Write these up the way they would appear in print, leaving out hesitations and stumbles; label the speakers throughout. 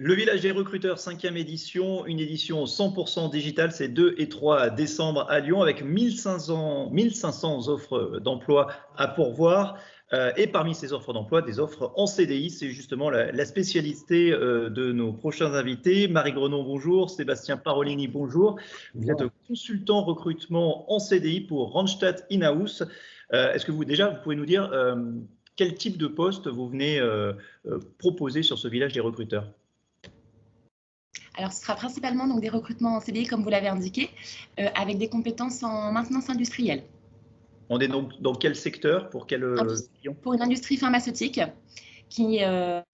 Speaker 1: Le village des recruteurs, 5e édition, une édition 100% digitale, c'est 2 et 3 décembre à Lyon avec 1500 offres d'emploi à pourvoir. Et parmi ces offres d'emploi, des offres en CDI, c'est justement la spécialité de nos prochains invités. Marie Grenon, bonjour. Sébastien Parolini, bonjour. Vous êtes consultant recrutement en CDI pour Randstad In-House. Est-ce que vous pouvez nous dire quel type de poste vous venez proposer sur ce village des recruteurs?
Speaker 2: Alors, ce sera principalement donc, des recrutements en CDI, comme vous l'avez indiqué, avec des compétences en maintenance industrielle.
Speaker 1: On est donc dans quel secteur? Pour quel client?
Speaker 2: Pour une industrie pharmaceutique qui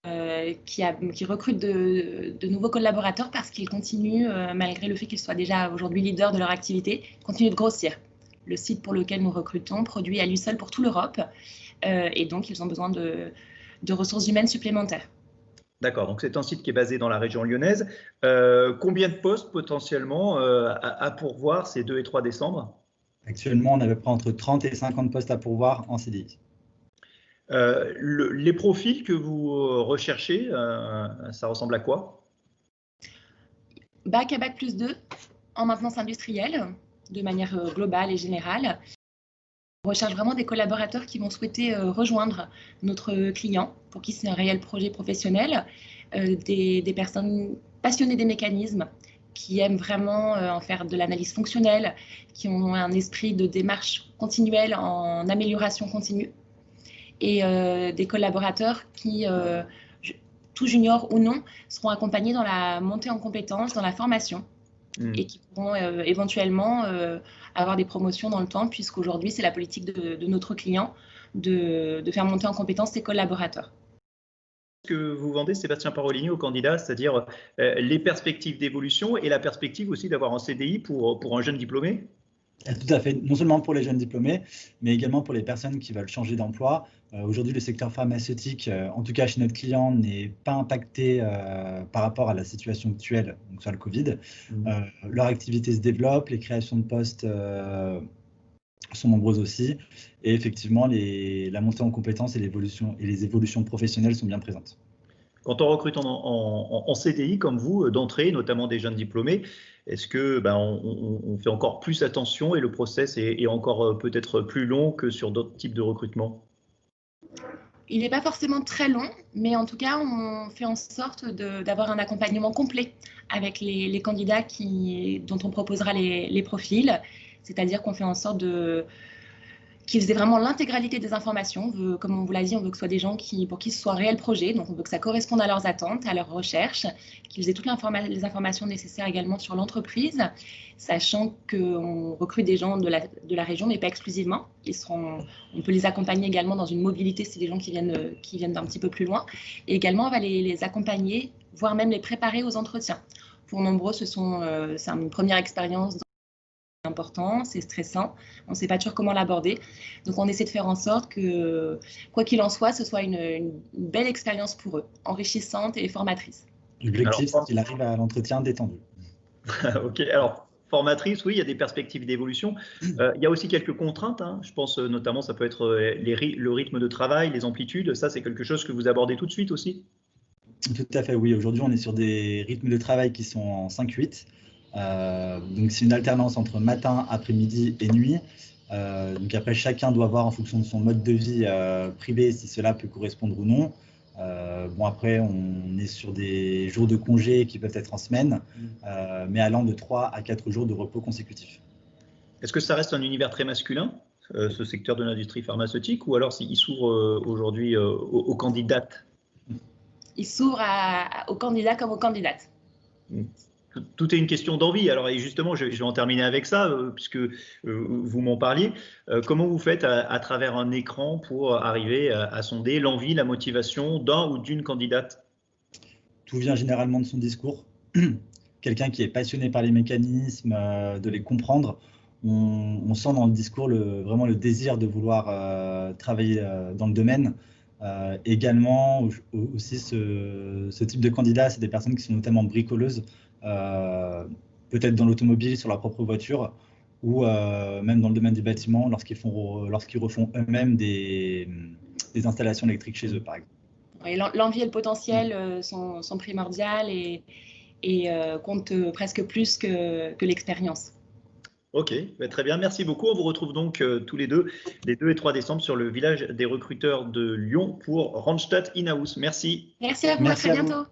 Speaker 2: recrute de nouveaux collaborateurs parce qu'ils continuent, malgré le fait qu'ils soient déjà aujourd'hui leaders de leur activité, continuent de grossir. Le site pour lequel nous recrutons produit à lui seul pour toute l'Europe et donc ils ont besoin de ressources humaines supplémentaires.
Speaker 1: D'accord, donc c'est un site qui est basé dans la région lyonnaise. Combien de postes potentiellement à pourvoir ces 2 et 3 décembre?
Speaker 3: Actuellement, on a à peu près entre 30 et 50 postes à pourvoir en CDI.
Speaker 1: Les profils que vous recherchez, ça ressemble à quoi?
Speaker 2: Bac à Bac plus 2 en maintenance industrielle, de manière globale et générale. On recherche vraiment des collaborateurs qui vont souhaiter rejoindre notre client, pour qui c'est un réel projet professionnel, des personnes passionnées des mécanismes, qui aiment vraiment en faire de l'analyse fonctionnelle, qui ont un esprit de démarche continuelle en amélioration continue, et des collaborateurs qui, tout junior ou non, seront accompagnés dans la montée en compétences, dans la formation, et qui pourront éventuellement avoir des promotions dans le temps, puisqu'aujourd'hui, c'est la politique de notre client de faire monter en compétence ses collaborateurs.
Speaker 1: Ce que vous vendez, Sébastien Parolini, aux candidats, c'est-à-dire les perspectives d'évolution et la perspective aussi d'avoir un CDI pour un jeune diplômé?
Speaker 3: Tout à fait, non seulement pour les jeunes diplômés, mais également pour les personnes qui veulent changer d'emploi. Aujourd'hui, le secteur pharmaceutique, en tout cas chez notre client, n'est pas impacté par rapport à la situation actuelle, donc sur le Covid. Leur activité se développe, les créations de postes sont nombreuses aussi, et effectivement, la montée en compétences et les évolutions professionnelles sont bien présentes.
Speaker 1: Quand on recrute en CDI comme vous, d'entrée, notamment des jeunes diplômés, est-ce que on fait encore plus attention et le process est encore peut-être plus long que sur d'autres types de recrutement?
Speaker 2: Il n'est pas forcément très long, mais en tout cas, on fait en sorte d'avoir un accompagnement complet avec les candidats dont on proposera les profils. C'est-à-dire qu'on fait en sorte qu'ils aient vraiment l'intégralité des informations. Comme on vous l'a dit, on veut que ce soit des gens pour qui ce soit un réel projet. Donc, on veut que ça corresponde à leurs attentes, à leurs recherches, qu'ils aient toutes les informations nécessaires également sur l'entreprise, sachant qu'on recrute des gens de la région, mais pas exclusivement. On peut les accompagner également dans une mobilité, c'est des gens qui viennent d'un petit peu plus loin. Et également, on va les accompagner, voire même les préparer aux entretiens. Pour nombreux, c'est une première expérience important, c'est stressant, on ne sait pas toujours comment l'aborder. Donc, on essaie de faire en sorte que, quoi qu'il en soit, ce soit une belle expérience pour eux, enrichissante et formatrice.
Speaker 3: L'objectif, c'est qu'il arrive à l'entretien détendu.
Speaker 1: Ok, alors formatrice, oui, il y a des perspectives d'évolution. Il y a aussi quelques contraintes, hein. Je pense notamment, ça peut être le rythme de travail, les amplitudes. Ça, c'est quelque chose que vous abordez tout de suite aussi?
Speaker 3: Tout à fait, oui. Aujourd'hui, on est sur des rythmes de travail qui sont en 5-8. Donc c'est une alternance entre matin, après-midi et nuit. Donc après, chacun doit voir en fonction de son mode de vie privé si cela peut correspondre ou non. Bon, après, on est sur des jours de congé qui peuvent être en semaine, mais allant de 3 à 4 jours de repos consécutifs.
Speaker 1: Est-ce que ça reste un univers très masculin, ce secteur de l'industrie pharmaceutique, ou alors il s'ouvre aujourd'hui aux candidates?
Speaker 2: Il s'ouvre aux candidats comme aux candidates.
Speaker 1: Tout est une question d'envie. Alors, et justement, je vais en terminer avec ça, puisque vous m'en parliez. Comment vous faites à travers un écran pour arriver à sonder l'envie, la motivation d'un ou d'une candidate?
Speaker 3: Tout vient généralement de son discours. Quelqu'un qui est passionné par les mécanismes, de les comprendre. On sent dans le discours vraiment le désir de vouloir travailler dans le domaine. Également, aussi, ce type de candidat, c'est des personnes qui sont notamment bricoleuses, peut-être dans l'automobile, sur leur propre voiture, ou même dans le domaine du bâtiment, lorsqu'ils refont eux-mêmes des installations électriques chez eux, par exemple.
Speaker 2: L'envie et le potentiel sont primordiales et comptent presque plus que l'expérience.
Speaker 1: Ok, très bien, merci beaucoup. On vous retrouve donc tous les 2 et 3 décembre sur le village des recruteurs de Lyon pour Randstad In-House. Merci.
Speaker 2: Merci à vous, à très bientôt.